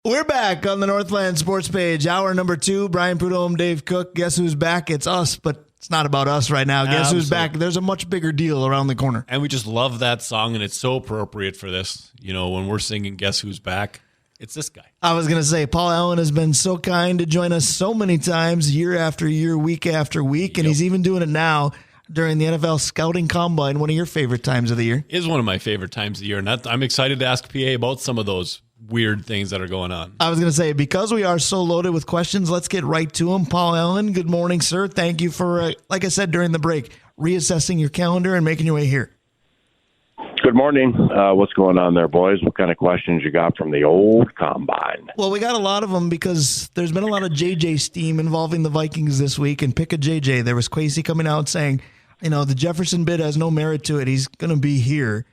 We're back on the Northland Sports Page. Hour number 2, Brian Prudhomme, Dave Cook. Guess who's back? It's us, but it's not about us right now. Guess who's back? There's a much bigger deal around the corner. And we just love that song, and it's so appropriate for this. You know, when we're singing Guess Who's Back, it's this guy. I was going to say, Paul Allen has been so kind to join us so many times, year after year, week after week, and he's even doing it now during the NFL Scouting Combine, one of your favorite times of the year. It is one of my favorite times of the year, and I'm excited to ask PA about some of those weird things that are going on. I was going to say, because we are so loaded with questions, let's get right to them. Paul Allen, good morning, sir. Thank you for, like I said during the break, reassessing your calendar and making your way here. Good morning. What's going on there, boys? What kind of questions you got from the old combine? Well, we got a lot of them because there's been a lot of JJ steam involving the Vikings this week, and pick a JJ. There was Quasey coming out saying, you know, the Jefferson bid has no merit to it. He's going to be here.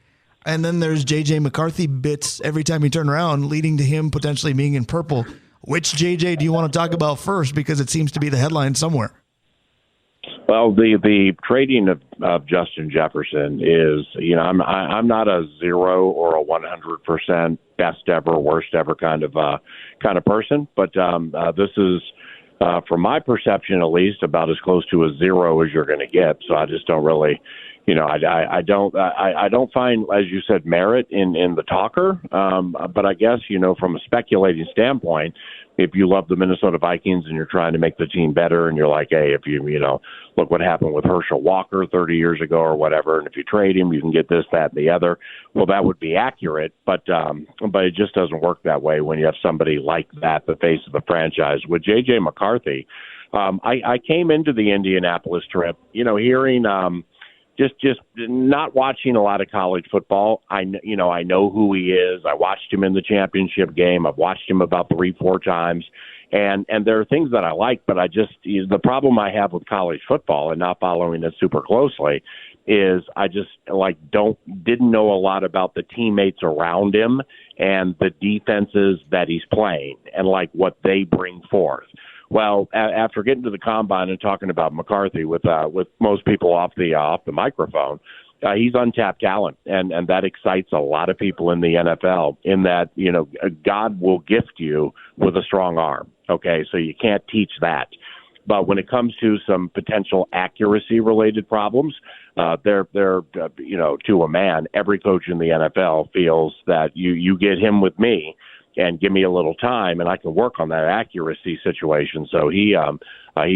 And then there's J.J. McCarthy bits every time you turn around, leading to him potentially being in purple. Which J.J. do you want to talk about first? Because it seems to be the headline somewhere. Well, the trading of Justin Jefferson is, you know, I'm not a 0 or a 100% best ever, worst ever kind of person, but this is, from my perception at least, about as close to a 0 as you're going to get. So I just don't really. You know, I don't find, as you said, merit in the talker. But I guess, you know, from a speculating standpoint, if you love the Minnesota Vikings and you're trying to make the team better, and you're like, hey, if you know, look what happened with Herschel Walker 30 years ago or whatever, and if you trade him, you can get this, that, and the other. Well, that would be accurate, but it just doesn't work that way when you have somebody like that, the face of the franchise. With J.J. McCarthy, I came into the Indianapolis trip, you know, hearing. Just not watching a lot of college football. I know who he is. I watched him in the championship game. I've watched him about 3-4 times. And there are things that I like, but the problem I have with college football and not following it super closely is I just didn't know a lot about the teammates around him and the defenses that he's playing and like what they bring forth. Well, after getting to the combine and talking about McCarthy with most people off the microphone, he's untapped talent, and that excites a lot of people in the NFL. In that, you know, God will gift you with a strong arm. Okay, so you can't teach that. But when it comes to some potential accuracy-related problems, they're you know, to a man, every coach in the NFL feels that you get him with me and give me a little time, and I can work on that accuracy situation. So he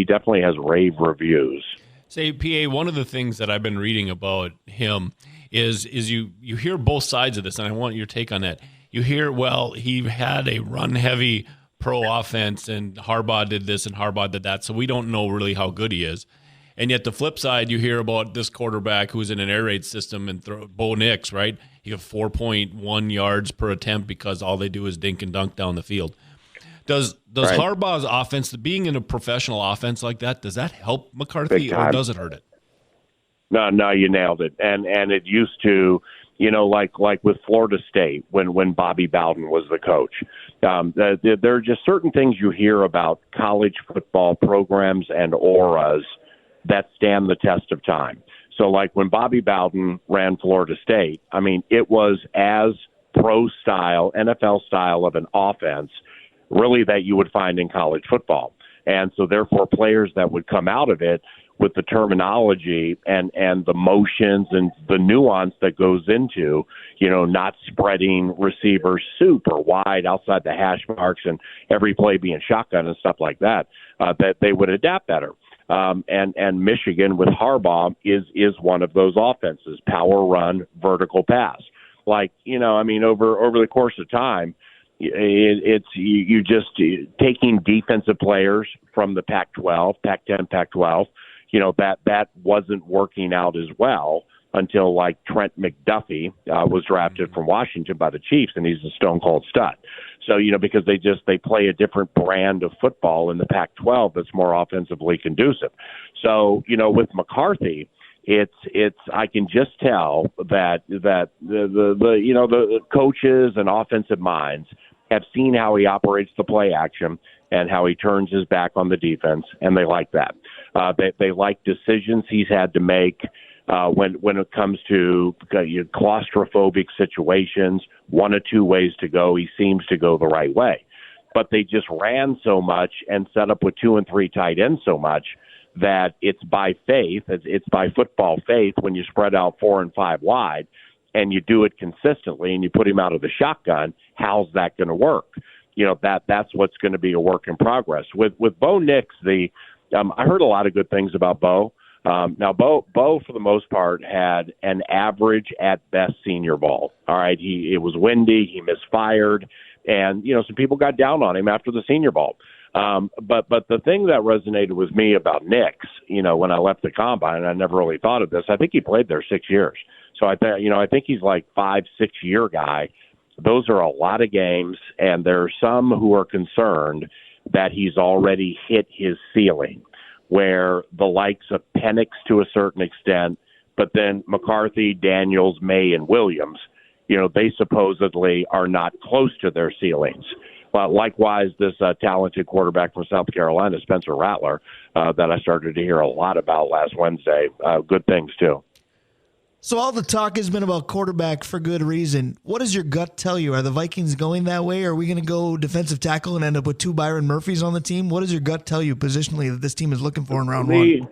definitely has rave reviews. Say, PA, one of the things that I've been reading about him is you hear both sides of this, and I want your take on that. You hear, well, he had a run-heavy pro offense, and Harbaugh did this and Harbaugh did that, so we don't know really how good he is. And yet the flip side, you hear about this quarterback who's in an air raid system and Bo Nix, right? He got 4.1 yards per attempt because all they do is dink and dunk down the field. Does right. Harbaugh's offense, being in a professional offense like that, does that help McCarthy or does it hurt it? No, you nailed it. And it used to, you know, like with Florida State when Bobby Bowden was the coach. There are just certain things you hear about college football programs and auras that stand the test of time. So like when Bobby Bowden ran Florida State, I mean, it was as pro-style, NFL-style of an offense really that you would find in college football. And so therefore players that would come out of it with the terminology and the motions and the nuance that goes into, you know, not spreading receivers super wide outside the hash marks and every play being shotgun and stuff like that, that they would adapt better. And Michigan with Harbaugh is one of those offenses, power run, vertical pass. Like, you know, I mean, over the course of time, it's you just taking defensive players from the Pac-12, Pac-10, Pac-12, you know, that wasn't working out as well until like Trent McDuffie was drafted from Washington by the Chiefs, and he's a stone cold stud. So, you know, because they play a different brand of football in the Pac-12 that's more offensively conducive. So, you know, with McCarthy, it's I can just tell that the you know, the coaches and offensive minds have seen how he operates the play action and how he turns his back on the defense, and they like that. They like decisions he's had to make when it comes to claustrophobic situations. One of two ways to go. He seems to go the right way. but they just ran so much and set up with 2 and 3 tight ends so much that it's by faith, it's by football faith when you spread out 4 and 5 wide and you do it consistently and you put him out of the shotgun, how's that going to work? That's what's going to be a work in progress. With Bo Nix, I heard a lot of good things about Bo. Now, Bo, for the most part, had an average at best senior ball. All right, it was windy, he misfired, and some people got down on him after the senior ball. But the thing that resonated with me about Nix, when I left the combine, I never really thought of this. I think he played there 6 years, so I think he's like 5-6 year guy. Those are a lot of games, and there are some who are concerned that he's already hit his ceiling, where the likes of Penix to a certain extent, but then McCarthy, Daniels, May, and Williams, they supposedly are not close to their ceilings. But likewise, this talented quarterback from South Carolina, Spencer Rattler, that I started to hear a lot about last Wednesday, good things too. So all the talk has been about quarterback for good reason. What does your gut tell you? Are the Vikings going that way? Are we going to go defensive tackle and end up with 2 Byron Murphys on the team? What does your gut tell you positionally that this team is looking for in round one?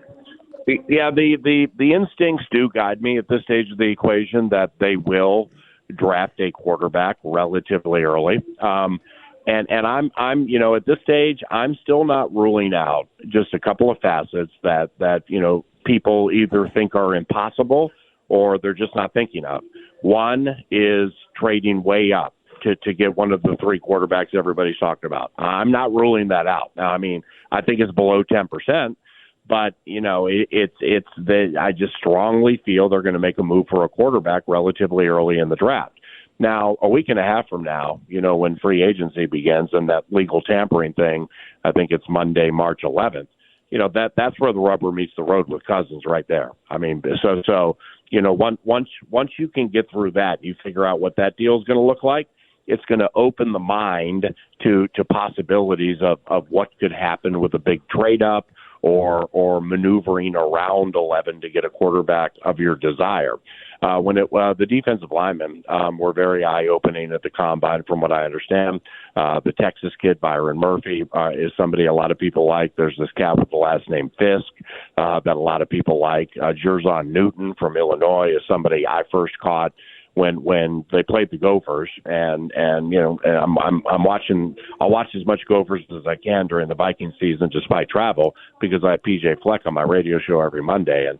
The instincts do guide me at this stage of the equation that they will draft a quarterback relatively early. And I'm at this stage, I'm still not ruling out just a couple of facets that people either think are impossible or they're just not thinking of. One is trading way up to get one of the 3 quarterbacks everybody's talked about. I'm not ruling that out. Now, I think it's below 10%, but I just strongly feel they're going to make a move for a quarterback relatively early in the draft. Now, a week and a half from now, when free agency begins and that legal tampering thing, I think it's Monday, March 11th. That's where the rubber meets the road with Cousins right there. Once you can get through that, you figure out what that deal is going to look like. It's going to open the mind to possibilities of what could happen with a big trade up or maneuvering around 11 to get a quarterback of your desire. The defensive linemen were very eye-opening at the combine, from what I understand. The Texas kid, Byron Murphy, is somebody a lot of people like. There's this cat with the last name Fisk that a lot of people like. Jerzon Newton from Illinois is somebody I first caught when they played the Gophers, and I'm watching. I'll watch as much Gophers as I can during the Viking season, despite travel, because I have PJ Fleck on my radio show every Monday, and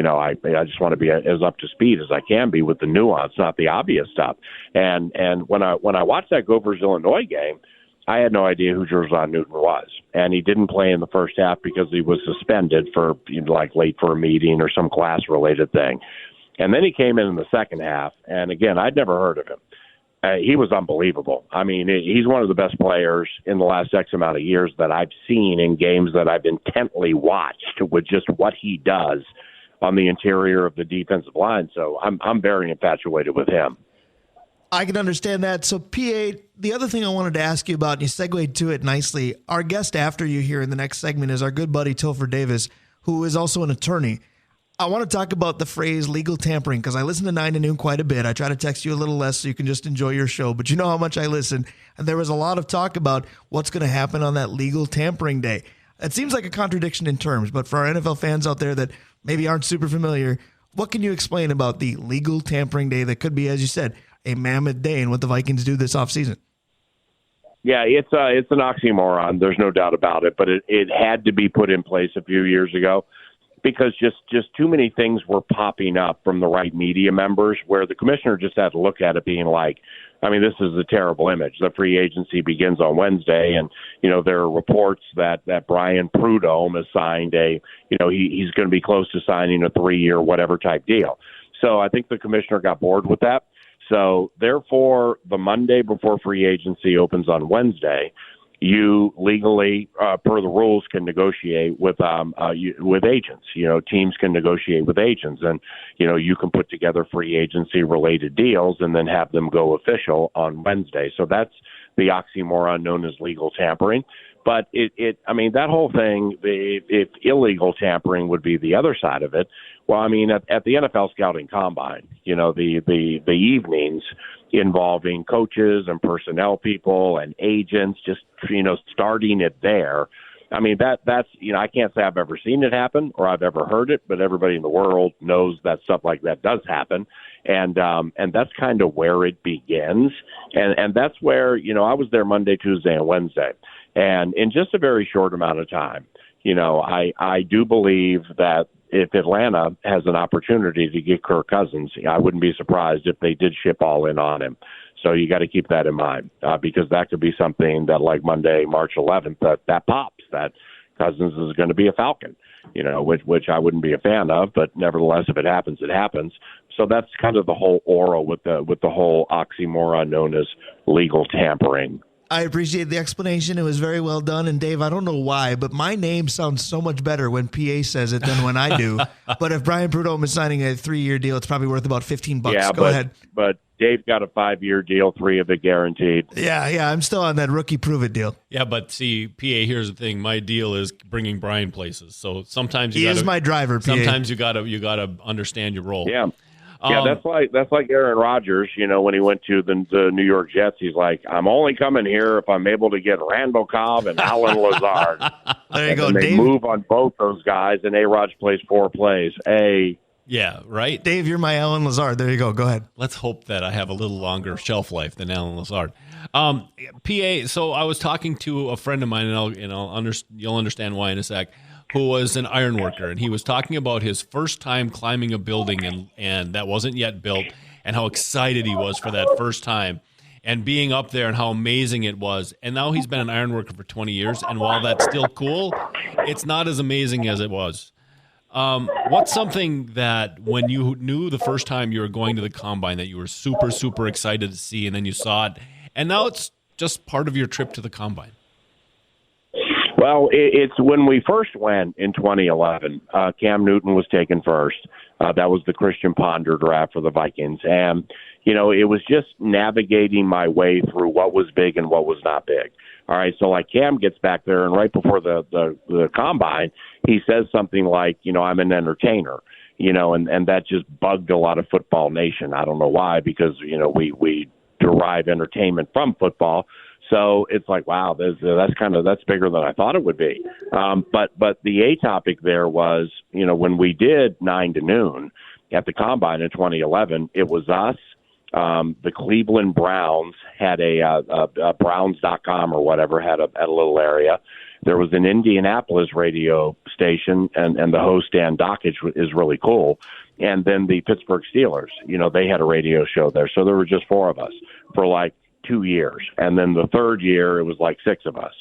I just want to be as up to speed as I can be with the nuance, not the obvious stuff. And when I watched that Gophers Illinois game, I had no idea who Jerzon Newton was, and he didn't play in the first half because he was suspended for late for a meeting or some class related thing. And then he came in the second half, and again, I'd never heard of him. He was unbelievable. He's one of the best players in the last X amount of years that I've seen in games that I've intently watched with just what he does on the interior of the defensive line. So I'm very infatuated with him. I can understand that. So, PA, the other thing I wanted to ask you about, and you segued to it nicely, our guest after you here in the next segment is our good buddy Topher Davis, who is also an attorney. I want to talk about the phrase legal tampering because I listen to 9 to Noon quite a bit. I try to text you a little less so you can just enjoy your show, but you know how much I listen. And there was a lot of talk about what's going to happen on that legal tampering day. It seems like a contradiction in terms, but for our NFL fans out there that maybe aren't super familiar, what can you explain about the legal tampering day that could be, as you said, a mammoth day and what the Vikings do this offseason? Yeah, it's an oxymoron. There's no doubt about it, but it had to be put in place a few years ago because just too many things were popping up from the right media members where the commissioner just had to look at it being like, this is a terrible image. The free agency begins on Wednesday, and, there are reports that Brian Prudhomme has signed he's going to be close to signing a 3-year whatever type deal. So I think the commissioner got bored with that. So therefore, the Monday before free agency opens on Wednesday, you legally, per the rules, can negotiate with agents. Teams can negotiate with agents, and you can put together free agency related deals and then have them go official on Wednesday. So that's the oxymoron known as legal tampering. But I mean, that whole thing, if illegal tampering would be the other side of it. Well, I mean, at the NFL scouting combine, the evenings involving coaches and personnel people and agents, just, starting it there. I mean, that's, I can't say I've ever seen it happen or I've ever heard it, but everybody in the world knows that stuff like that does happen. And that's kind of where it begins. And that's where, I was there Monday, Tuesday, and Wednesday. And in just a very short amount of time, I do believe that if Atlanta has an opportunity to get Kirk Cousins, I wouldn't be surprised if they did ship all in on him. So you got to keep that in mind because that could be something that, like Monday, March 11th, that pops, that Cousins is going to be a Falcon, which I wouldn't be a fan of. But nevertheless, if it happens, it happens. So that's kind of the whole aura with the whole oxymoron known as legal tampering. I appreciate the explanation. It was very well done. And Dave, I don't know why, but my name sounds so much better when PA says it than when I do. But if Brian Prudhomme is signing a 3-year deal, it's probably worth about $15. Yeah, Go ahead. But Dave got a 5-year deal, 3 of it guaranteed. Yeah, I'm still on that rookie prove it deal. Yeah, but see, PA, here's the thing. My deal is bringing Brian places. So sometimes he is my driver, PA. Sometimes you gotta understand your role. Yeah. Yeah, that's like Aaron Rodgers, when he went to the New York Jets. He's like, I'm only coming here if I'm able to get Randall Cobb and Alan Lazard. There you go, and they Dave. move on both those guys, and A-Rod plays 4 plays. Yeah, right? Dave, you're my Alan Lazard. There you go. Go ahead. Let's hope that I have a little longer shelf life than Alan Lazard. PA, so I was talking to a friend of mine, and you'll understand why in a sec, who was an iron worker, and he was talking about his first time climbing a building and that wasn't yet built, and how excited he was for that first time and being up there and how amazing it was. And now he's been an iron worker for 20 years, and while that's still cool, it's not as amazing as it was. What's something that when you knew the first time you were going to the combine that you were super, super excited to see, and then you saw it, and now it's just part of your trip to the combine? Well, it's when we first went in 2011, Cam Newton was taken first. That was the Christian Ponder draft for the Vikings. And, it was just navigating my way through what was big and what was not big. All right, so like Cam gets back there, and right before the combine, he says something like, I'm an entertainer, and that just bugged a lot of Football Nation. I don't know why, because, we derive entertainment from football. So it's like, wow, that's bigger than I thought it would be. But the A topic there was, when we did 9 to noon at the combine in 2011, it was us. The Cleveland Browns had a Browns.com or whatever had a little area. There was an Indianapolis radio station, and the host, Dan Dockage, is really cool. And then the Pittsburgh Steelers, they had a radio show there. So there were just 4 of us for like 2 years. And then the third year, it was like 6 of us.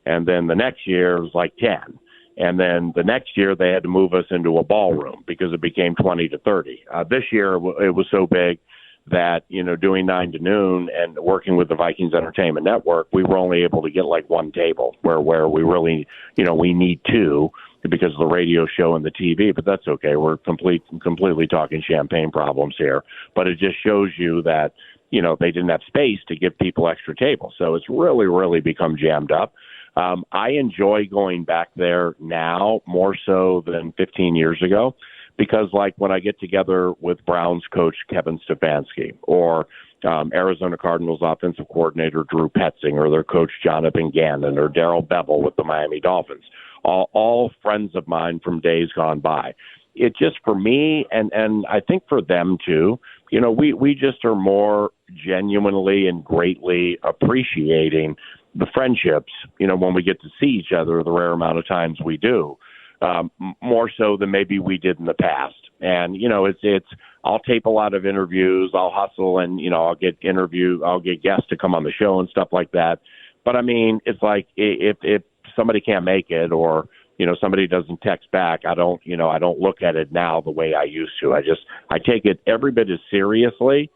And then the next year, it was like 10. And then the next year, they had to move us into a ballroom because it became 20 to 30. This year, it was so big that, doing 9 to noon and working with the Vikings Entertainment Network, we were only able to get like 1 table where we really, we need 2 because of the radio show and the TV, but that's okay. We're completely talking champagne problems here. But it just shows you that, they didn't have space to give people extra tables. So it's really, really become jammed up. I enjoy going back there now more so than 15 years ago because, like, when I get together with Browns coach Kevin Stefanski or Arizona Cardinals offensive coordinator Drew Petzing or their coach Jonathan Gannon or Darrell Bevel with the Miami Dolphins, all friends of mine from days gone by. It just, for me, and I think for them too, we just are more genuinely and greatly appreciating the friendships, when we get to see each other the rare amount of times we do, more so than maybe we did in the past. And, I'll tape a lot of interviews, I'll hustle and, I'll get guests to come on the show and stuff like that. But I mean, it's like if somebody can't make it or, somebody doesn't text back, I don't look at it now the way I used to. I take it every bit as seriously,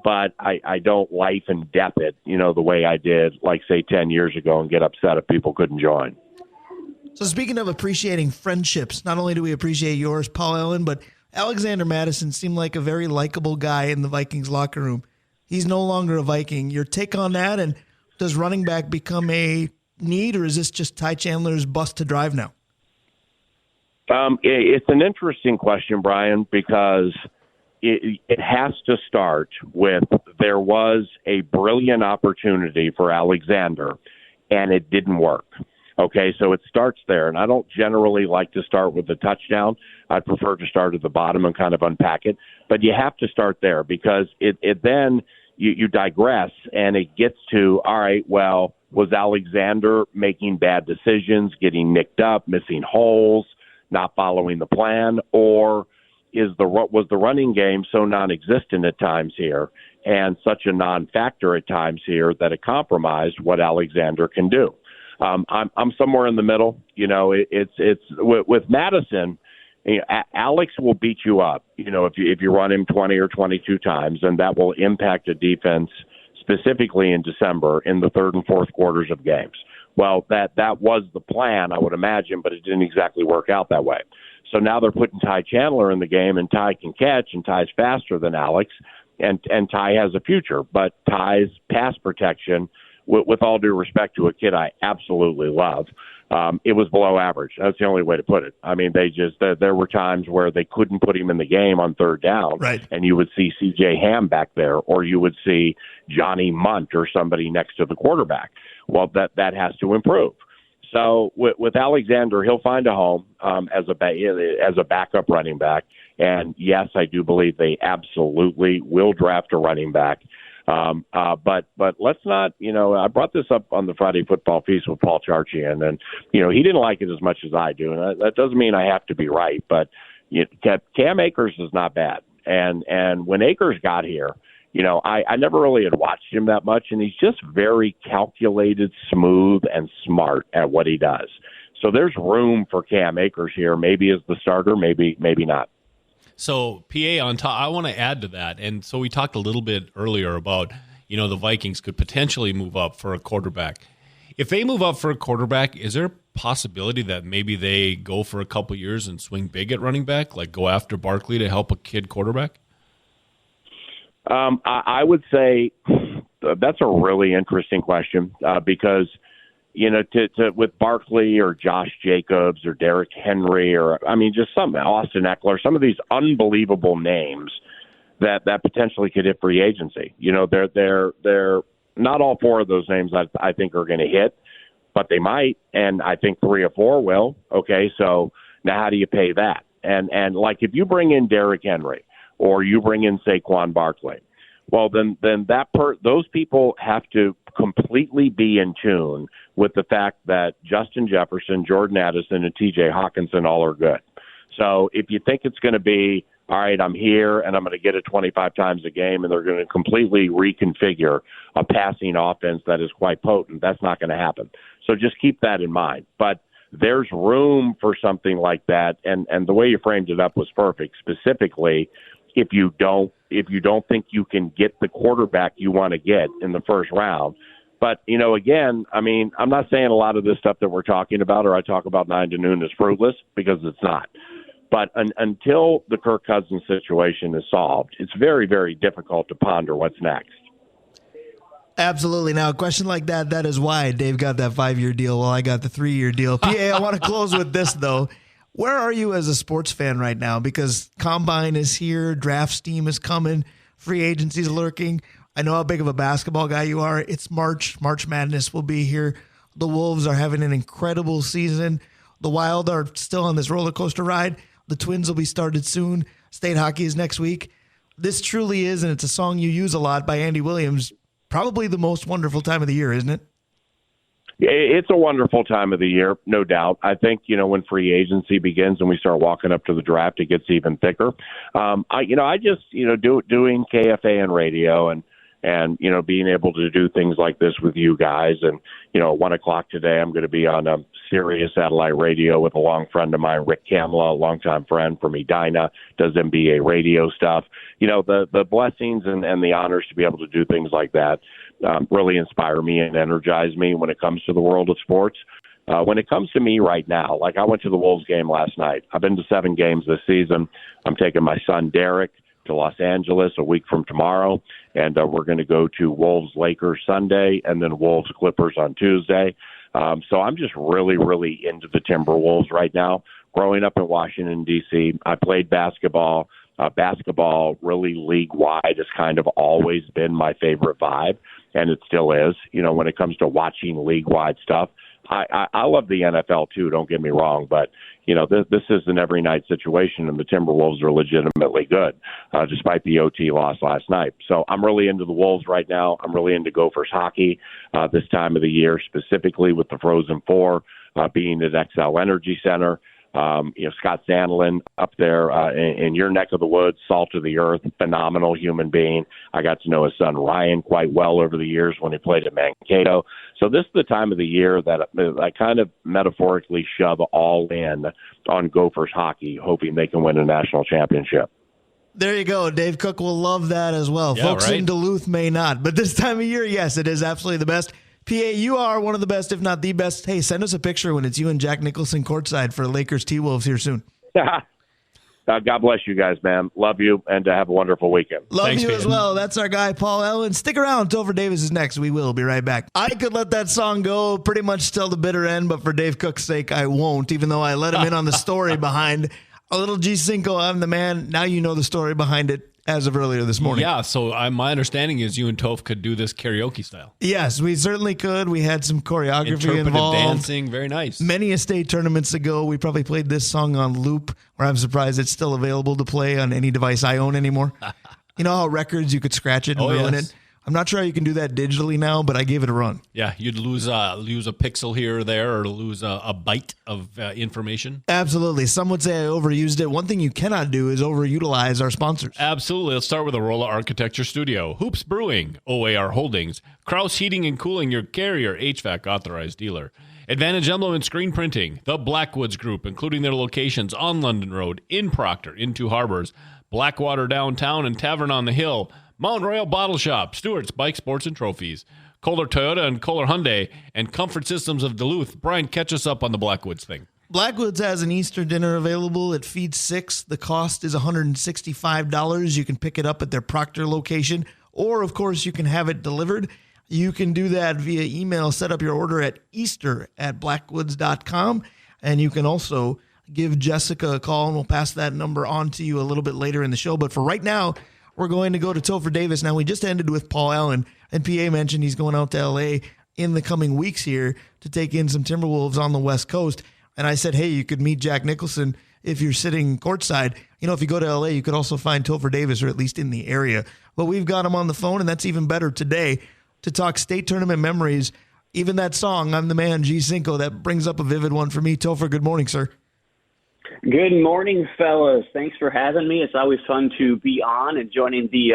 but I don't life and death it, the way I did, like, say, 10 years ago and get upset if people couldn't join. So speaking of appreciating friendships, not only do we appreciate yours, Paul Allen, but Alexander Mattison seemed like a very likable guy in the Vikings locker room. He's no longer a Viking. Your take on that, and does running back become a need, or is this just Ty Chandler's bus to drive now? It's an interesting question, Brian, because it has to start with there was a brilliant opportunity for Alexander, and it didn't work. Okay, so it starts there, and I don't generally like to start with the touchdown. I prefer to start at the bottom and kind of unpack it. But you have to start there because it then you digress, and it gets to, all right, well, was Alexander making bad decisions, getting nicked up, missing holes, not following the plan, or was the running game so non-existent at times here and such a non-factor at times here that it compromised what Alexander can do? I'm somewhere in the middle. It's with Madison. Alex will beat you up. If you run him 20 or 22 times, and that will impact a defense specifically in December in the third and fourth quarters of games. Well, that was the plan, I would imagine, but it didn't exactly work out that way. So now they're putting Ty Chandler in the game, and Ty can catch, and Ty's faster than Alex, and Ty has a future. But Ty's pass protection, with all due respect to a kid I absolutely love, it was below average. That's the only way to put it. I mean, there were times where they couldn't put him in the game on third down, right, and you would see C.J. Ham back there, or you would see Johnny Munt or somebody next to the quarterback. Well, that has to improve. So with Alexander, he'll find a home as a backup running back. And yes, I do believe they absolutely will draft a running back. But let's not, I brought this up on the Friday Football Feast with Paul Charchian, and he didn't like it as much as I do, and that doesn't mean I have to be right. But Cam Akers is not bad, and when Akers got here, I never really had watched him that much, and he's just very calculated, smooth, and smart at what he does. So there's room for Cam Akers here, maybe as the starter, maybe not. So, PA, on top, I want to add to that. And so we talked a little bit earlier about, the Vikings could potentially move up for a quarterback. If they move up for a quarterback, is there a possibility that maybe they go for a couple years and swing big at running back, like go after Barkley to help a kid quarterback? I would say that's a really interesting question because, with Barkley or Josh Jacobs or Derrick Henry just Austin Eckler, some of these unbelievable names that potentially could hit free agency. They're not all four of those names I think are going to hit, but they might, and I think 3 or 4 will. Okay, so now how do you pay that? And like if you bring in Derrick Henry or you bring in Saquon Barkley, well, then those people have to completely be in tune with the fact that Justin Jefferson, Jordan Addison, and T.J. Hawkinson all are good. So if you think it's going to be, all right, I'm here and I'm going to get it 25 times a game and they're going to completely reconfigure a passing offense that is quite potent, that's not going to happen. So just keep that in mind. But there's room for something like that, and the way you framed it up was perfect. Specifically, if you don't think you can get the quarterback you want to get in the first round. But, again, I'm not saying a lot of this stuff that we're talking about or I talk about 9 to noon is fruitless, because it's not. But until the Kirk Cousins situation is solved, it's very, very difficult to ponder what's next. Absolutely. Now, a question like that is why Dave got that 5-year deal while I got the 3-year deal. PA, I want to close with this, though. Where are you as a sports fan right now? Because Combine is here, draft steam is coming, free agency's lurking. I know how big of a basketball guy you are. It's March. March Madness will be here. The Wolves are having an incredible season. The Wild are still on this roller coaster ride. The Twins will be started soon. State hockey is next week. This truly is, and it's a song you use a lot by Andy Williams, probably the most wonderful time of the year, isn't it? It's a wonderful time of the year, no doubt. I think, when free agency begins and we start walking up to the draft, it gets even thicker. I just, doing KFA and radio and being able to do things like this with you guys. And, 1:00 today, I'm going to be on a Sirius satellite radio with a long friend of mine, Rick Kamla, a longtime friend from Edina, does NBA radio stuff. The blessings and the honors to be able to do things like that really inspire me and energize me when it comes to the world of sports. When it comes to me right now, like I went to the Wolves game last night. I've been to 7 games this season. I'm taking my son, Derek, to Los Angeles a week from tomorrow, and we're going to go to Wolves-Lakers Sunday and then Wolves-Clippers on Tuesday. So I'm just really, really into the Timberwolves right now. Growing up in Washington, D.C., I played basketball. Basketball, really league-wide, has kind of always been my favorite vibe, and it still is. When it comes to watching league-wide stuff, I love the NFL too, don't get me wrong, but this is an every night situation, and the Timberwolves are legitimately good, despite the OT loss last night. So I'm really into the Wolves right now. I'm really into Gophers hockey this time of the year, specifically with the Frozen Four being at XL Energy Center. Scott Sandlin up there in your neck of the woods, salt of the earth, phenomenal human being. I got to know his son Ryan quite well over the years when he played at Mankato. So this is the time of the year that I kind of metaphorically shove all in on Gophers hockey, hoping they can win a national championship. There you go. Dave Cook will love that as well. Yeah, Folks right? in Duluth may not, but this time of year, yes, it is absolutely the best. PA, you are one of the best, if not the best. Hey, send us a picture when it's you and Jack Nicholson courtside for Lakers T-Wolves here soon. God bless you guys, man. Love you, and have a wonderful weekend. Thanks, you man. as well. That's our guy, Paul Ellen. Stick around. Topher Davis is next. We will be right back. I could let that song go pretty much till the bitter end, but for Dave Cook's sake, I won't, even though I let him in on the story behind a little G5. I'm the man. Now you know the story behind it as of earlier this morning. Yeah, so my understanding is you and Toph could do this karaoke style. Yes, we certainly could. We had some choreography Interpretive involved. dancing, very nice. Many a state tournaments ago, we probably played this song on loop, where I'm surprised it's still available to play on any device I own anymore. You know how records, you could scratch it and ruin it? I'm not sure how you can do that digitally now, but I gave it a run. Yeah, you'd lose a pixel here or there, or lose a byte of information. Absolutely. Some would say I overused it. One thing you cannot do is overutilize our sponsors. Absolutely. Let's start with Arola Architecture Studio, Hoops Brewing, OAR Holdings, Kraus Heating and Cooling, your Carrier HVAC authorized dealer, Advantage Emblem and Screen Printing, the Blackwoods Group, including their locations on London Road, in Proctor, in Two Harbors, Blackwater Downtown, and Tavern on the Hill, Mount Royal Bottle Shop, Stewart's Bike Sports and Trophies, Kohler Toyota and Kohler Hyundai, and Comfort Systems of Duluth. Brian, catch us up on the Blackwoods thing. Blackwoods has an Easter dinner available. It feeds 6. The cost is $165. You can pick it up at their Proctor location, or, of course, you can have it delivered. You can do that via email. Set up your order at easter@blackwoods.com, and you can also give Jessica a call, and we'll pass that number on to you a little bit later in the show. But for right now, we're going to go to Topher Davis. Now, we just ended with Paul Allen, and PA mentioned he's going out to L.A. in the coming weeks here to take in some Timberwolves on the West Coast. And I said, hey, you could meet Jack Nicholson if you're sitting courtside. If you go to L.A., you could also find Topher Davis, or at least in the area. But we've got him on the phone, and that's even better today, to talk state tournament memories. Even that song, I'm the Man, G5, that brings up a vivid one for me. Topher, good morning, sir. Good morning, fellas. Thanks for having me. It's always fun to be on and joining the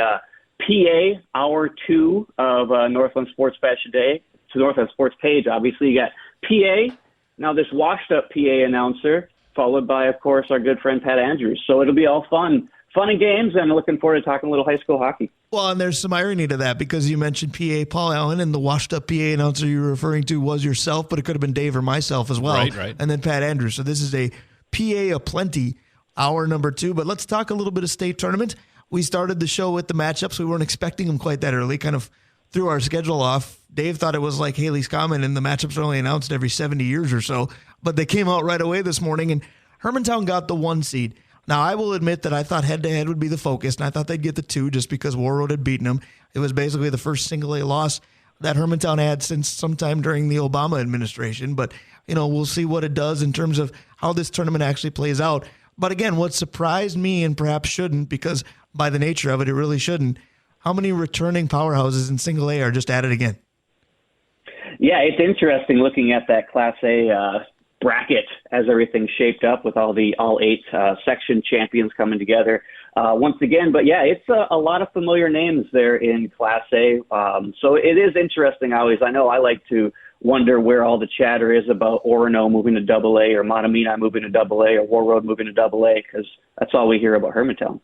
PA Hour 2 of Northland Sports Patch today. To Northland Sports page, obviously, you got PA, now this washed-up PA announcer, followed by, of course, our good friend Pat Andrews. So it'll be all fun and games, and looking forward to talking a little high school hockey. Well, and there's some irony to that, because you mentioned PA Paul Allen, and the washed-up PA announcer you were referring to was yourself, but it could have been Dave or myself as well. Right. And then Pat Andrews. So this is a PA aplenty, hour number 2. But let's talk a little bit of state tournament. We started the show with the matchups. We weren't expecting them quite that early, kind of threw our schedule off. Dave thought it was like Haley's Common, and the matchups are only announced every 70 years or so. But they came out right away this morning, and Hermantown got the 1 seed. Now, I will admit that I thought head-to-head would be the focus, and I thought they'd get the 2 just because Warroad had beaten them. It was basically the first single-A loss that Hermantown had since sometime during the Obama administration. But, we'll see what it does in terms of how this tournament actually plays out. But again, what surprised me, and perhaps shouldn't, because by the nature of it, it really shouldn't, how many returning powerhouses in single-A are just added again? Yeah, it's interesting looking at that Class A bracket as everything's shaped up with all 8 section champions coming together once again. But yeah, it's a lot of familiar names there in Class A. So it is interesting always. I know I like to wonder where all the chatter is about Orono moving to AA, or Matamina moving to AA, or Warroad moving to AA, because that's all we hear about Hermantown.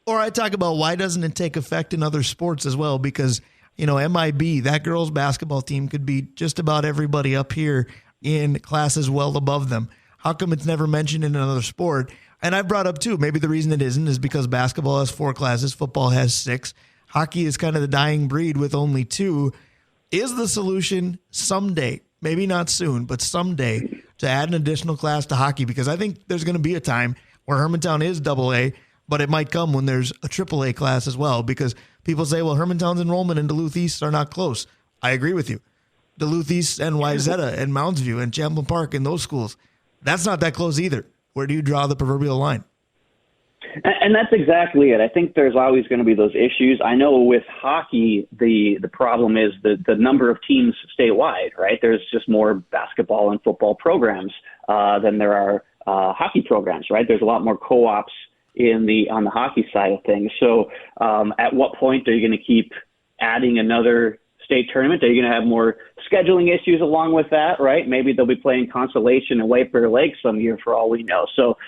Or I talk about why doesn't it take effect in other sports as well? Because, MIB, that girls' basketball team, could beat just about everybody up here in classes well above them. How come it's never mentioned in another sport? And I brought up, too, maybe the reason it isn't is because basketball has 4 classes, football has 6. Hockey is kind of the dying breed with only 2. Is the solution someday maybe not soon, but someday, to add an additional class to hockey, because I think there's going to be a time where Hermantown is AA, but it might come when there's a AAA class as well, because people say, well, Hermantown's enrollment and Duluth East are not close. I agree with you. Duluth East and Wayzata and Mounds View and Champlain Park and those schools, that's not that close either. Where do you draw the proverbial line? And that's exactly it. I think there's always going to be those issues. I know with hockey, the problem is the number of teams statewide, right? There's just more basketball and football programs than there are hockey programs, right? There's a lot more co-ops on the hockey side of things. So at what point are you going to keep adding another state tournament? Are you going to have more scheduling issues along with that, right? Maybe they'll be playing Constellation and White Bear Lake some year for all we know. So,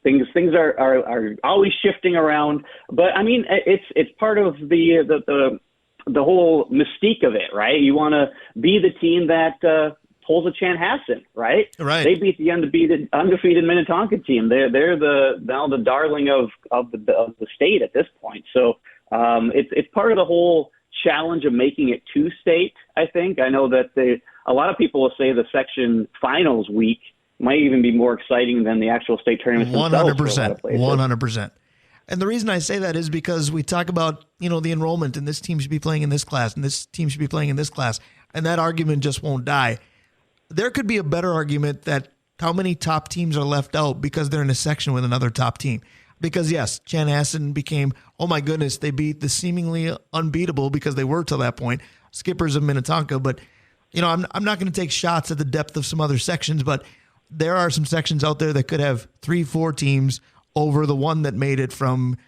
things are always shifting around, but I mean, it's part of the whole mystique of it, right? You want to be the team that pulls a Chanhassen, right? Right. They beat the undefeated Minnetonka team. They're now the darling of the state at this point. So it's part of the whole challenge of making it to state. I think I know that a lot of people will say the section finals week might even be more exciting than the actual state tournaments themselves. 100%. 100%. And the reason I say that is because we talk about, the enrollment, and this team should be playing in this class, and this team should be playing in this class, and that argument just won't die. There could be a better argument that how many top teams are left out because they're in a section with another top team. Because, yes, Chanhassen became, oh, my goodness, they beat the seemingly unbeatable, because they were till that point, Skippers of Minnetonka. But, I'm not going to take shots at the depth of some other sections, but there are some sections out there that could have 3-4 teams over the one that made it from,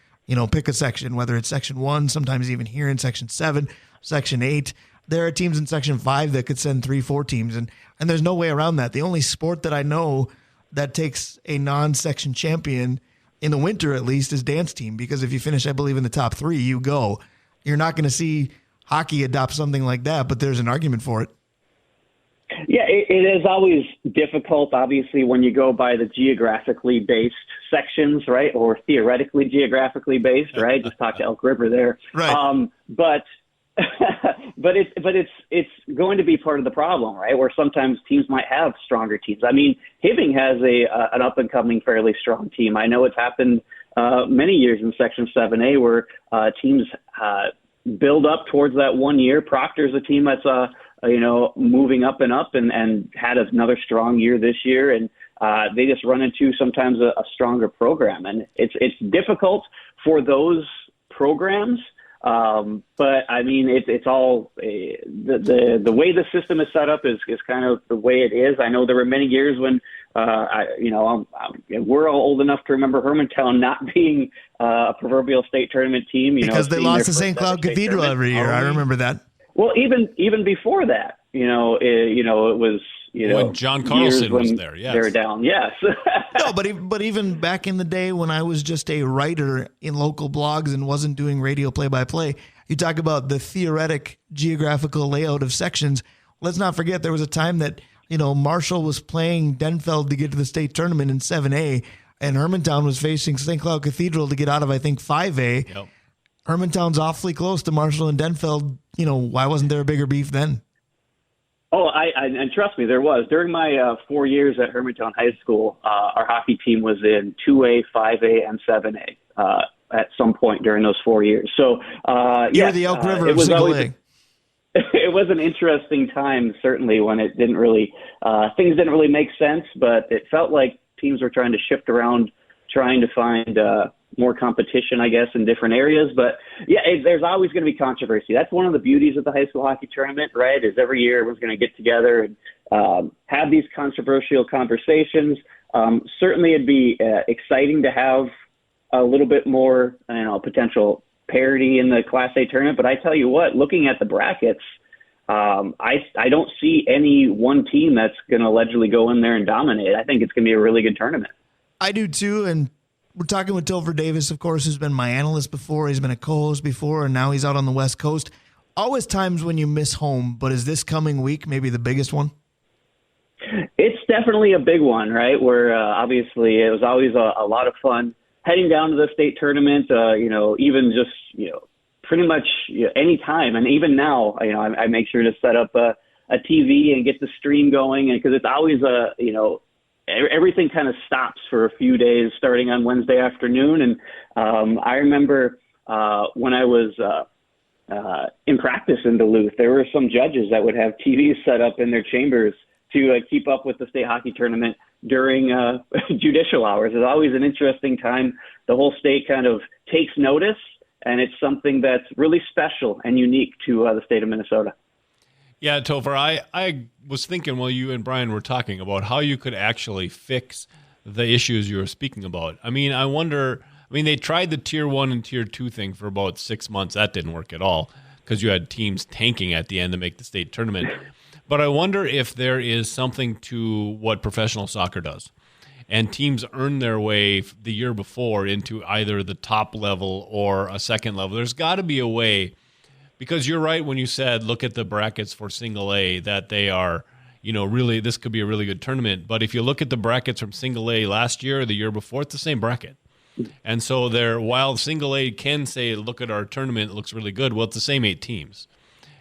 pick a section, whether it's section 1, sometimes even here in section 7, section 8. There are teams in section 5 that could send 3-4 teams, and there's no way around that. The only sport that I know that takes a non-section champion, in the winter at least, is dance team, because if you finish, I believe, in the top 3, you go. You're not going to see hockey adopt something like that, but there's an argument for it. Yeah, it is always difficult, obviously, when you go by the geographically based sections, right, or theoretically geographically based, right? Just talk to Elk River there. Right. But it's going to be part of the problem, right? Where sometimes teams might have stronger teams. I mean, Hibbing has an up and coming, fairly strong team. I know it's happened many years in Section 7A where teams build up towards that 1 year. Proctor's a team that's moving up and had another strong year this year, and they just run into sometimes a stronger program, and it's difficult for those programs. But I mean, it's all the way the system is set up is kind of the way it is. I know there were many years when we're all old enough to remember Hermantown not being a proverbial state tournament team. Because they lost to St. Cloud Cathedral every year. I remember that. Well, even before that, it was when John Carlson was there. Yes, they were down. Yes. No, but even back in the day when I was just a writer in local blogs and wasn't doing radio play-by-play, you talk about the theoretic geographical layout of sections. Let's not forget there was a time that Marshall was playing Denfeld to get to the state tournament in 7A, and Hermantown was facing St. Cloud Cathedral to get out of, I think, 5A. Yep. Hermantown's awfully close to Marshall and Denfeld. Why wasn't there a bigger beef then? Oh, and trust me, there was. During my 4 years at Hermantown High School, our hockey team was in 2A, 5A, and 7A at some point during those 4 years. So, you were the Elk River of single A. It was an interesting time, certainly, when it didn't really things didn't really make sense, but it felt like teams were trying to shift around, trying to find more competition, I guess, in different areas. But yeah, there's always going to be controversy. That's one of the beauties of the high school hockey tournament, right? Is every year everyone's going to get together and have these controversial conversations. Certainly it'd be exciting to have a little bit more, potential parity in the Class A tournament. But I tell you what, looking at the brackets, I don't see any one team that's going to allegedly go in there and dominate. I think it's going to be a really good tournament. I do too, and we're talking with Topher Davis, of course, who's been my analyst before. He's been a co-host before, and now he's out on the West Coast. Always times when you miss home, but is this coming week maybe the biggest one? It's definitely a big one, right? Where obviously it was always a lot of fun heading down to the state tournament. Even just pretty much any time. And even now, I make sure to set up a TV and get the stream going, and because it's always everything kind of stops for a few days starting on Wednesday afternoon. And I remember when I was in practice in Duluth, there were some judges that would have TVs set up in their chambers to keep up with the state hockey tournament during judicial hours. It's always an interesting time. The whole state kind of takes notice, and it's something that's really special and unique to the state of Minnesota. Yeah, Topher, I was thinking while you and Brian were talking about how you could actually fix the issues you were speaking about. I mean, they tried the Tier 1 and Tier 2 thing for about 6 months. That didn't work at all because you had teams tanking at the end to make the state tournament. But I wonder if there is something to what professional soccer does. And teams earn their way the year before into either the top level or a second level. There's got to be a way, because you're right when you said look at the brackets for single A, that they are, really, this could be a really good tournament. But if you look at the brackets from single A last year or the year before, it's the same bracket. And so while single A can say, look at our tournament, it looks really good, well, it's the same 8 teams.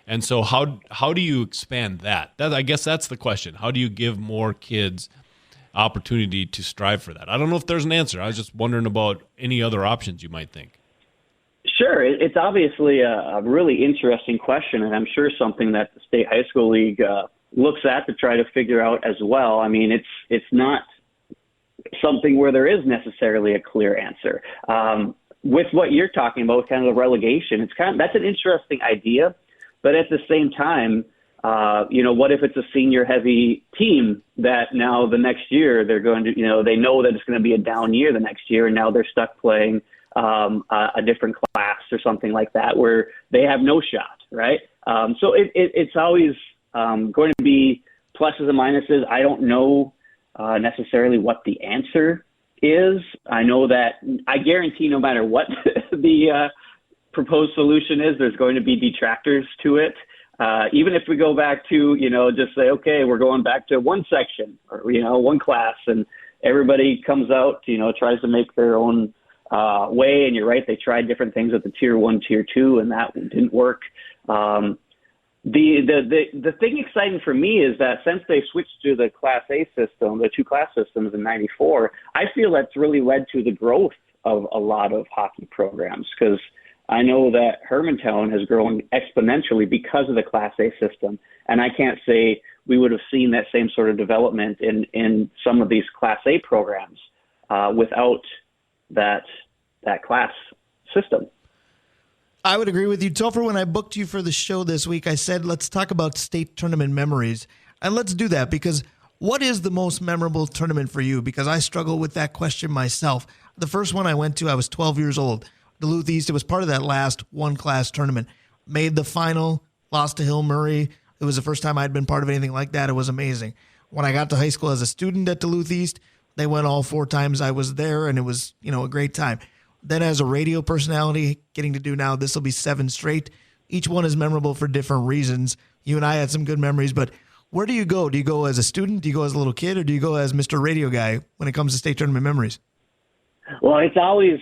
And so how do you expand that? I guess that's the question. How do you give more kids opportunity to strive for that? I don't know if there's an answer. I was just wondering about any other options you might think. Sure. It's obviously a really interesting question, and I'm sure something that the State High School League looks at to try to figure out as well. I mean, it's not something where there is necessarily a clear answer. With what you're talking about, kind of the relegation, that's an interesting idea. But at the same time, what if it's a senior-heavy team that now the next year they're going to, they know that it's going to be a down year the next year, and now they're stuck playing a different class or something like that where they have no shot, right? So it's always going to be pluses and minuses. I don't know necessarily what the answer is. I know that I guarantee no matter what the proposed solution is, there's going to be detractors to it. Even if we go back to, just say, okay, we're going back to one section or, one class, and everybody comes out, tries to make their own way. And you're right, they tried different things at the Tier 1, Tier 2, and that didn't work. The thing exciting for me is that since they switched to the Class A system, the 2 class systems in '94, I feel that's really led to the growth of a lot of hockey programs, because I know that Hermantown has grown exponentially because of the Class A system, and I can't say we would have seen that same sort of development in some of these Class A programs without that class system. I would agree with you. Topher, when I booked you for the show this week, I said, let's talk about state tournament memories. And let's do that, because what is the most memorable tournament for you? Because I struggle with that question myself. The first one I went to, I was 12 years old. Duluth East, it was part of that last one-class tournament. Made the final, lost to Hill Murray. It was the first time I'd been part of anything like that. It was amazing. When I got to high school as a student at Duluth East, they went all 4 times I was there, and it was, a great time. Then as a radio personality, getting to do now, this will be 7 straight. Each one is memorable for different reasons. You and I had some good memories, but where do you go? Do you go as a student? Do you go as a little kid? Or do you go as Mr. Radio Guy when it comes to state tournament memories? Well, it's always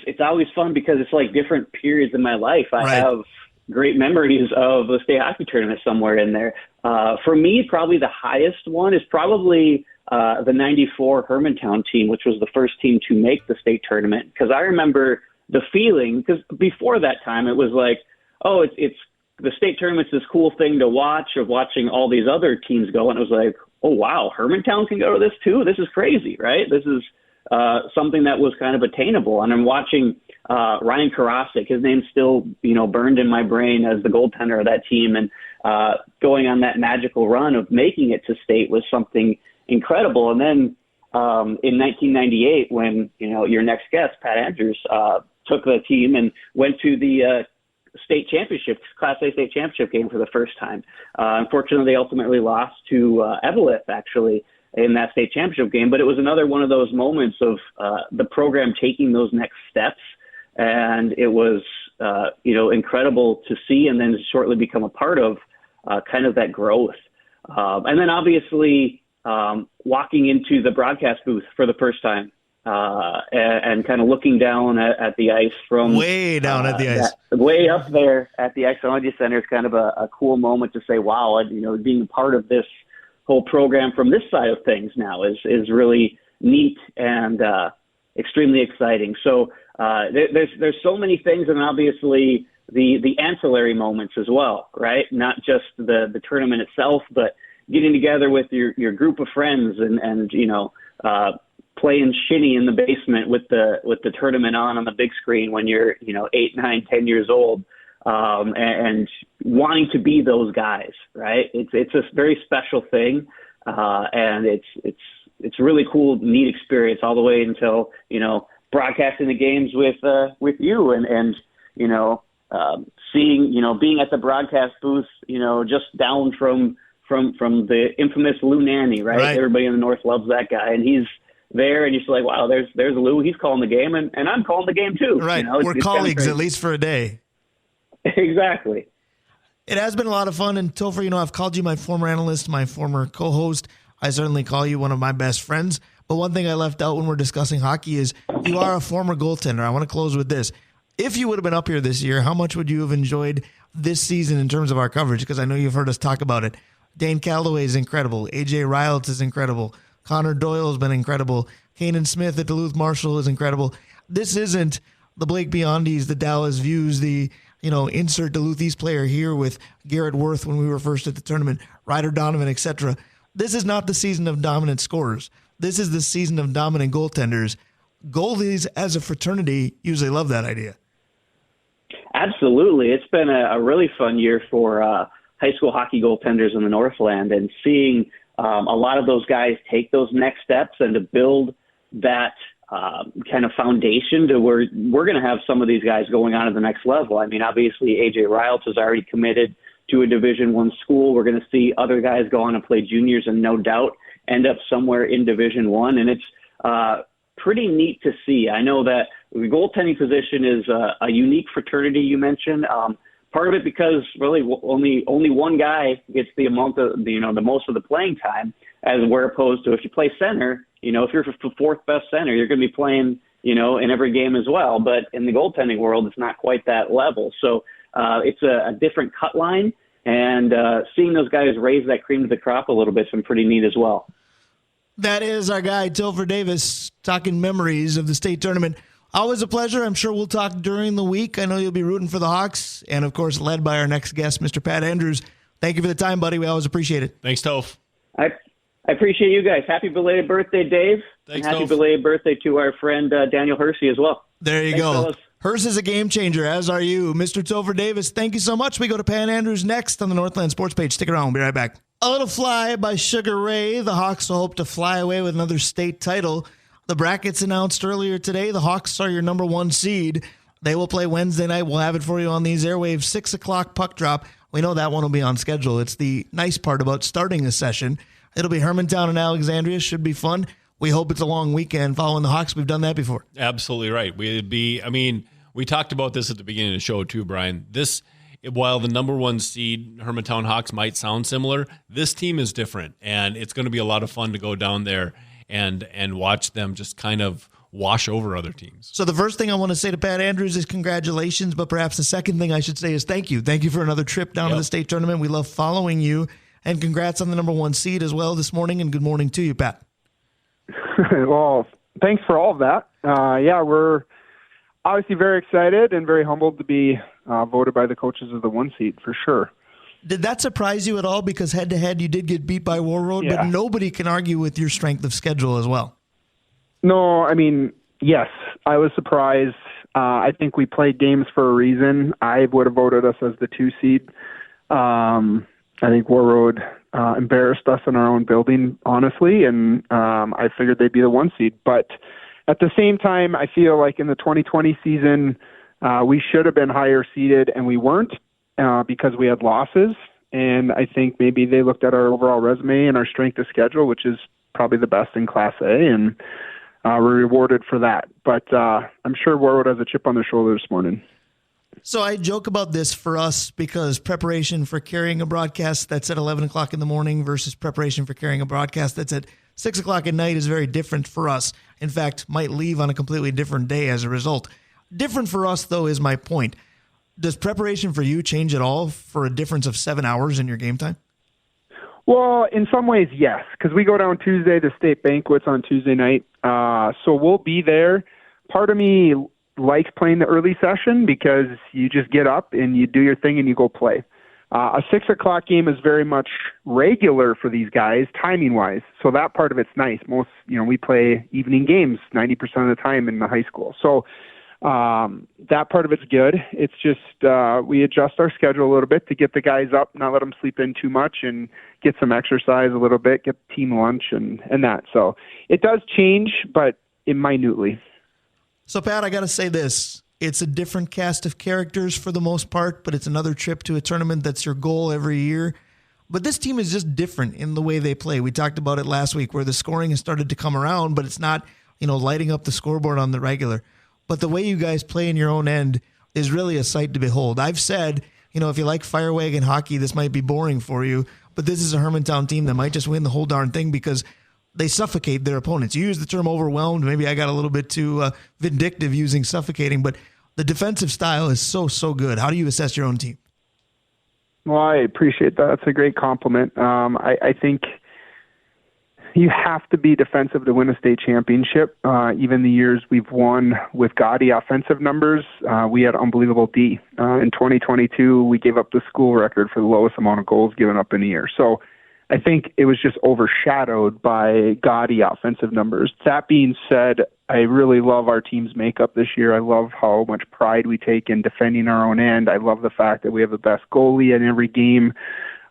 fun because it's like different periods in my life. I have great memories of the state hockey tournament somewhere in there. For me, probably the highest one is probably the '94 Hermantown team, which was the first team to make the state tournament. Because I remember the feeling, because before that time it was like, oh, it's the state tournament's this cool thing to watch, of watching all these other teams go, and it was like, oh wow, Hermantown can go to this too. This is crazy, right? This is something that was kind of attainable. And I'm watching Ryan Karasik. His name's still, burned in my brain as the goaltender of that team. And going on that magical run of making it to state was something incredible. And then in 1998, when, your next guest, Pat Andrews, took the team and went to the state championship, Class A state championship game for the first time. Unfortunately, they ultimately lost to Eveleth, actually, in that state championship game. But it was another one of those moments of the program taking those next steps. And it was, incredible to see, and then shortly become a part of kind of that growth. And then obviously walking into the broadcast booth for the first time and kind of looking down at the ice from way down at the ice, way up there at the Xology Center is kind of a cool moment to say, wow, being part of this whole program from this side of things now is really neat and extremely exciting. So there's so many things, and obviously the ancillary moments as well, right? Not just the tournament itself, but getting together with your group of friends and playing shinny in the basement with the tournament on the big screen when you're 8, 9, 10 years old, and wanting to be those guys, right? It's a very special thing, and it's really cool, neat experience all the way until broadcasting the games with you and seeing being at the broadcast booth, just down from the infamous Lou Nanny, right? Everybody in the North loves that guy, and he's there, and you're just like, wow, there's Lou. He's calling the game, and I'm calling the game too. Right, we're colleagues at least for a day. Exactly. It has been a lot of fun, and Topher, I've called you my former analyst, my former co-host. I certainly call you one of my best friends. But one thing I left out when we're discussing hockey is you are a former goaltender. I want to close with this. If you would have been up here this year, how much would you have enjoyed this season in terms of our coverage? Because I know you've heard us talk about it. Dane Calloway is incredible. AJ Ryltz is incredible. Connor Doyle has been incredible. Kanan Smith at Duluth Marshall is incredible. This isn't the Blake Biondi's, the Dallas Views, the insert Duluth East player here with Garrett Worth when we were first at the tournament, Ryder Donovan, etc. This is not the season of dominant scorers. This is the season of dominant goaltenders. Goalies as a fraternity usually love that idea. Absolutely. It's been a really fun year for high school hockey goaltenders in the Northland, and seeing a lot of those guys take those next steps and to build that kind of foundation to where we're going to have some of these guys going on to the next level. I mean, obviously, AJ Ryltz is already committed to a Division I school. We're going to see other guys go on and play juniors and no doubt end up somewhere in Division I. And it's pretty neat to see. I know that the goaltending position is a unique fraternity you mentioned. Part of it because really only one guy gets the amount of the most of the playing time, as where opposed to if you play center, if you're the fourth best center, you're going to be playing in every game as well. But in the goaltending world, it's not quite that level. So it's a different cut line, and seeing those guys raise that cream to the crop a little bit's been pretty neat as well. That is our guy, Topher Davis, talking memories of the state tournament. Always a pleasure. I'm sure we'll talk during the week. I know you'll be rooting for the Hawks, and, of course, led by our next guest, Mr. Pat Andrews. Thank you for the time, buddy. We always appreciate it. Thanks, Toph. I appreciate you guys. Happy belated birthday, Dave. Thanks, and happy Toph. Belated birthday to our friend Daniel Hersey as well. There you Thanks, go. fellas. Hearst is a game changer, as are you. Mr. Topher Davis, thank you so much. We go to Pat Andrews next on the Northland Sports page. Stick around. We'll be right back. A little fly by Sugar Ray. The Hawks will hope to fly away with another state title. The brackets announced earlier today. The Hawks are your number 1 seed. They will play Wednesday night. We'll have it for you on these airwaves. 6 o'clock puck drop. We know that one will be on schedule. It's the nice part about starting a session. It'll be Hermantown and Alexandria. Should be fun. We hope it's a long weekend following the Hawks. We've done that before. Absolutely right. We talked about this at the beginning of the show too, Brian. While the number 1 seed Hermantown Hawks might sound similar, this team is different, and it's going to be a lot of fun to go down there and watch them just kind of wash over other teams. So the first thing I want to say to Pat Andrews is congratulations, but perhaps the second thing I should say is thank you. Thank you for another trip down to the state tournament. We love following you, and congrats on the number 1 seed as well this morning, and good morning to you, Pat. Well, thanks for all of that. We're obviously very excited and very humbled to be voted by the coaches of the 1 seed for sure. Did that surprise you at all? Because head-to-head, you did get beat by War Road, but nobody can argue with your strength of schedule as well. No, I mean, yes, I was surprised. I think we played games for a reason. I would have voted us as the 2 seed. I think War Road embarrassed us in our own building, honestly, and I figured they'd be the 1 seed. But at the same time, I feel like in the 2020 season, we should have been higher seeded, and we weren't. Because we had losses, and I think maybe they looked at our overall resume and our strength of schedule, which is probably the best in Class A, and we're rewarded for that. But I'm sure Warwood has a chip on their shoulder this morning. So I joke about this for us because preparation for carrying a broadcast that's at 11 o'clock in the morning versus preparation for carrying a broadcast that's at 6 o'clock at night is very different for us. In fact, might leave on a completely different day as a result. Different for us, though, is my point. Does preparation for you change at all for a difference of 7 hours in your game time? Well, in some ways, yes, because we go down Tuesday to state banquets on Tuesday night. So we'll be there. Part of me likes playing the early session because you just get up and you do your thing and you go play. A 6 o'clock game is very much regular for these guys, timing-wise. So that part of it's nice. We play evening games 90% of the time in the high school. So that part of it's good. It's just we adjust our schedule a little bit to get the guys up, not let them sleep in too much, and get some exercise a little bit, get team lunch and that. So it does change, but minutely. So, Pat, I got to say this. It's a different cast of characters for the most part, but it's another trip to a tournament that's your goal every year. But this team is just different in the way they play. We talked about it last week where the scoring has started to come around, but it's not, lighting up the scoreboard on the regular. But the way you guys play in your own end is really a sight to behold. I've said, if you like fire wagon hockey, this might be boring for you, but this is a Hermantown team that might just win the whole darn thing because they suffocate their opponents. You use the term overwhelmed. Maybe I got a little bit too vindictive using suffocating, but the defensive style is so good. How do you assess your own team? Well, I appreciate that. That's a great compliment. I think you have to be defensive to win a state championship. Even the years we've won with gaudy offensive numbers, we had unbelievable D. In 2022, we gave up the school record for the lowest amount of goals given up in a year. So I think it was just overshadowed by gaudy offensive numbers. That being said, I really love our team's makeup this year. I love how much pride we take in defending our own end. I love the fact that we have the best goalie in every game.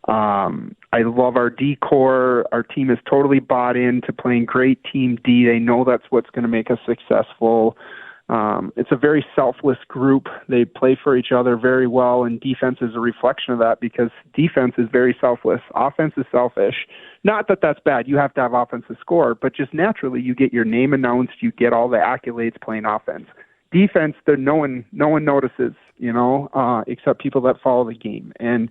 I love our D core. Our team is totally bought into playing great team D. They know that's what's going to make us successful. It's a very selfless group. They play for each other very well, and defense is a reflection of that because defense is very selfless. Offense is selfish. Not that that's bad. You have to have offense to score, but just naturally you get your name announced. You get all the accolades playing offense. Defense, no one notices, except people that follow the game. And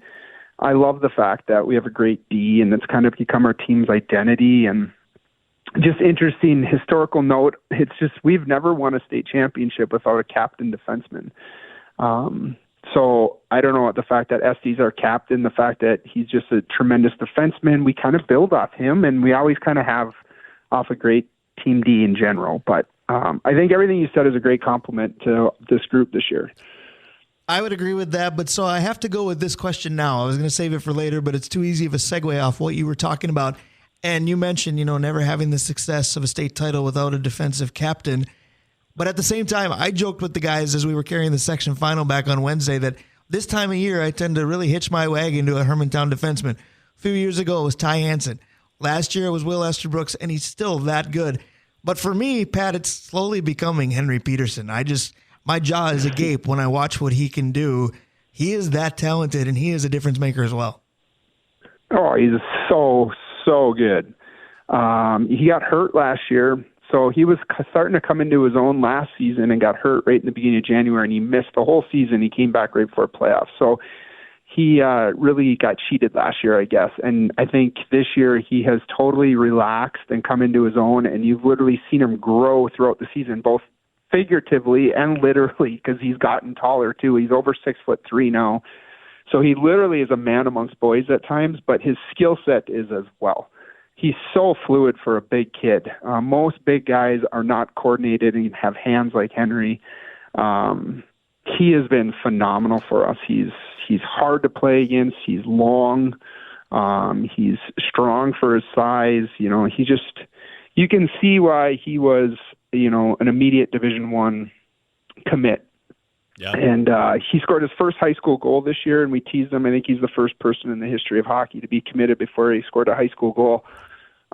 I love the fact that we have a great D, and it's kind of become our team's identity. And just interesting historical note, it's just we've never won a state championship without a captain defenseman. So I don't know, the fact that Estes our captain, the fact that he's just a tremendous defenseman, we kind of build off him, and we always kind of have off a great team D in general. But I think everything you said is a great compliment to this group this year. I would agree with that, but so I have to go with this question now. I was going to save it for later, but it's too easy of a segue off what you were talking about. And you mentioned, never having the success of a state title without a defensive captain. But at the same time, I joked with the guys as we were carrying the section final back on Wednesday that this time of year, I tend to really hitch my wagon to a Hermantown defenseman. A few years ago, it was Ty Hansen. Last year, it was Will Esterbrooks, and he's still that good. But for me, Pat, it's slowly becoming Henry Peterson. My jaw is agape when I watch what he can do. He is that talented, and he is a difference maker as well. Oh, he's so good. He got hurt last year, so he was starting to come into his own last season and got hurt right in the beginning of January, and he missed the whole season. He came back right before playoffs. So he really got cheated last year, I guess. And I think this year he has totally relaxed and come into his own, and you've literally seen him grow throughout the season, both figuratively and literally, because he's gotten taller too. He's over 6'3" now. So he literally is a man amongst boys at times, but his skill set is as well. He's so fluid for a big kid. Most big guys are not coordinated and have hands like Henry. He has been phenomenal for us. He's hard to play against. He's long. He's strong for his size. You can see why he was, an immediate Division I commit. Yeah. And he scored his first high school goal this year, and we teased him. I think he's the first person in the history of hockey to be committed before he scored a high school goal.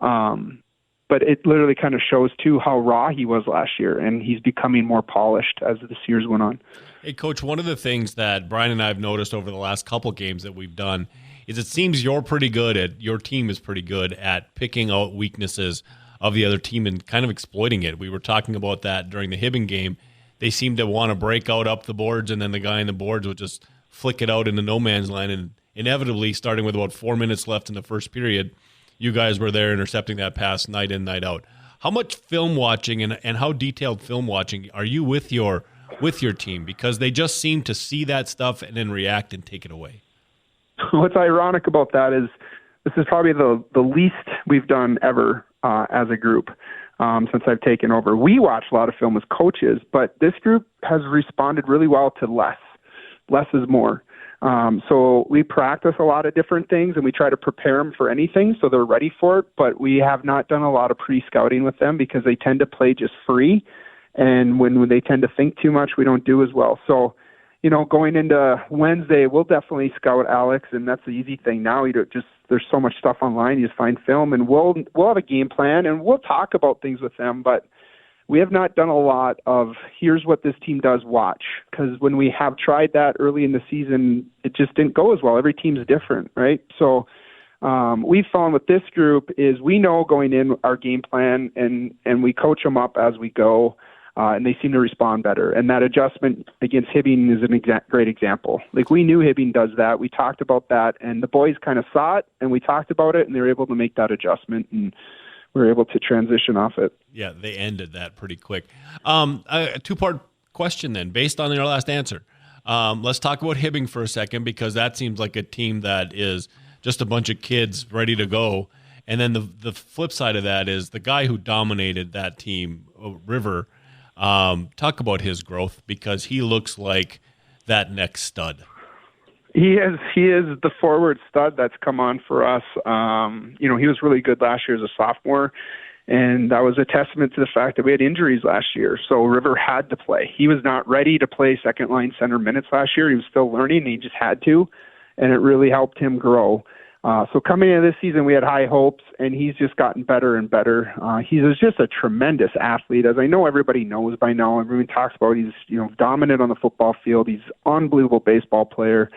But it literally kind of shows, too, how raw he was last year, and he's becoming more polished as the years went on. Hey, Coach, one of the things that Brian and I have noticed over the last couple games that we've done is it seems your team is pretty good at picking out weaknesses of the other team and kind of exploiting it. We were talking about that during the Hibbing game. They seem to want to break out up the boards, and then the guy in the boards would just flick it out into no man's land. And inevitably, starting with about 4 minutes left in the first period, you guys were there intercepting that pass night in, night out. How much film watching and how detailed film watching are you with your team? Because they just seem to see that stuff and then react and take it away. What's ironic about that is this is probably the least we've done ever as a group since I've taken over. We watch a lot of film as coaches, but this group has responded really well to less. Less is more. So we practice a lot of different things, and we try to prepare them for anything so they're ready for it, but we have not done a lot of pre-scouting with them because they tend to play just free, and when they tend to think too much, we don't do as well. So, going into Wednesday, we'll definitely scout Alex, and that's the easy thing now. There's so much stuff online, you just find film, and we'll have a game plan, and we'll talk about things with them, but we have not done a lot of here's what this team does, watch. Because when we have tried that early in the season, it just didn't go as well. Every team's different, right? So we found with this group is we know going in our game plan, and we coach them up as we go, and they seem to respond better. And that adjustment against Hibbing is a great example. Like, we knew Hibbing does that. We talked about that, and the boys kind of saw it, and we talked about it, and they were able to make that adjustment, and we were able to transition off it. Yeah, they ended that pretty quick. A two-part question then, based on your last answer. Let's talk about Hibbing for a second, because that seems like a team that is just a bunch of kids ready to go. And then the flip side of that is the guy who dominated that team, River. Talk about his growth, because he looks like that next stud. He is the forward stud that's come on for us. He was really good last year as a sophomore, and that was a testament to the fact that we had injuries last year. So River had to play. He was not ready to play second-line center minutes last year. He was still learning, and he just had to, and it really helped him grow. So coming into this season, we had high hopes, and he's just gotten better and better. He's just a tremendous athlete, as I know everybody knows by now. Everyone talks about he's dominant on the football field. He's an unbelievable baseball player.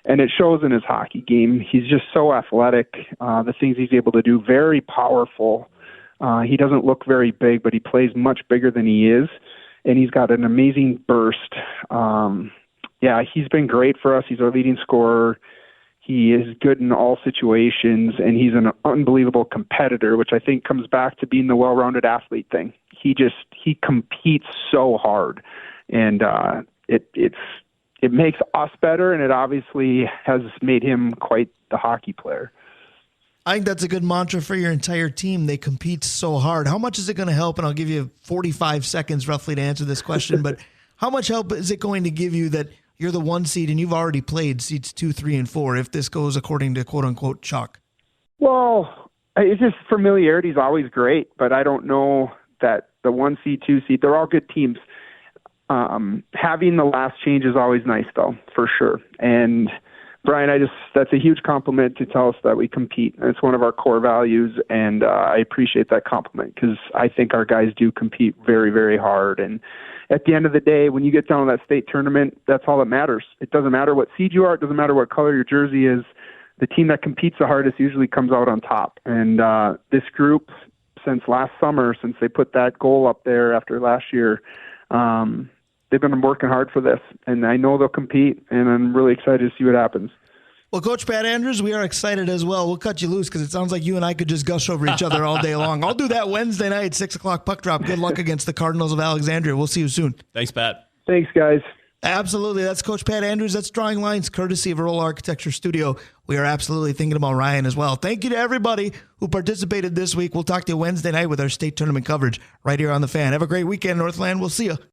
And it shows in his hockey game. He's just so athletic. The things he's able to do, very powerful. He doesn't look very big, but he plays much bigger than he is. And he's got an amazing burst. He's been great for us. He's our leading scorer. He is good in all situations, and he's an unbelievable competitor, which I think comes back to being the well-rounded athlete thing. He competes so hard, and it makes us better, and it obviously has made him quite the hockey player. I think that's a good mantra for your entire team. They compete so hard. How much is it going to help? And I'll give you 45 seconds roughly to answer this question, but how much help is it going to give you that you're the 1 seed and you've already played seeds 2, 3, and 4 if this goes according to quote-unquote chalk? Well, it's just familiarity is always great, but I don't know that the 1 seed, 2 seed, they're all good teams. Having the last change is always nice, though, for sure. And Brian, that's a huge compliment to tell us that we compete. It's one of our core values, and I appreciate that compliment, because I think our guys do compete very, very hard. And at the end of the day, when you get down to that state tournament, that's all that matters. It doesn't matter what seed you are. It doesn't matter what color your jersey is. The team that competes the hardest usually comes out on top. And this group, since last summer, since they put that goal up there after last year, they've been working hard for this, and I know they'll compete, and I'm really excited to see what happens. Well, Coach Pat Andrews, we are excited as well. We'll cut you loose because it sounds like you and I could just gush over each other all day long. I'll do that Wednesday night, 6 o'clock puck drop. Good luck against the Cardinals of Alexandria. We'll see you soon. Thanks, Pat. Thanks, guys. Absolutely. That's Coach Pat Andrews. That's Drawing Lines, courtesy of Roll Architecture Studio. We are absolutely thinking about Ryan as well. Thank you to everybody who participated this week. We'll talk to you Wednesday night with our state tournament coverage right here on The Fan. Have a great weekend, Northland. We'll see you.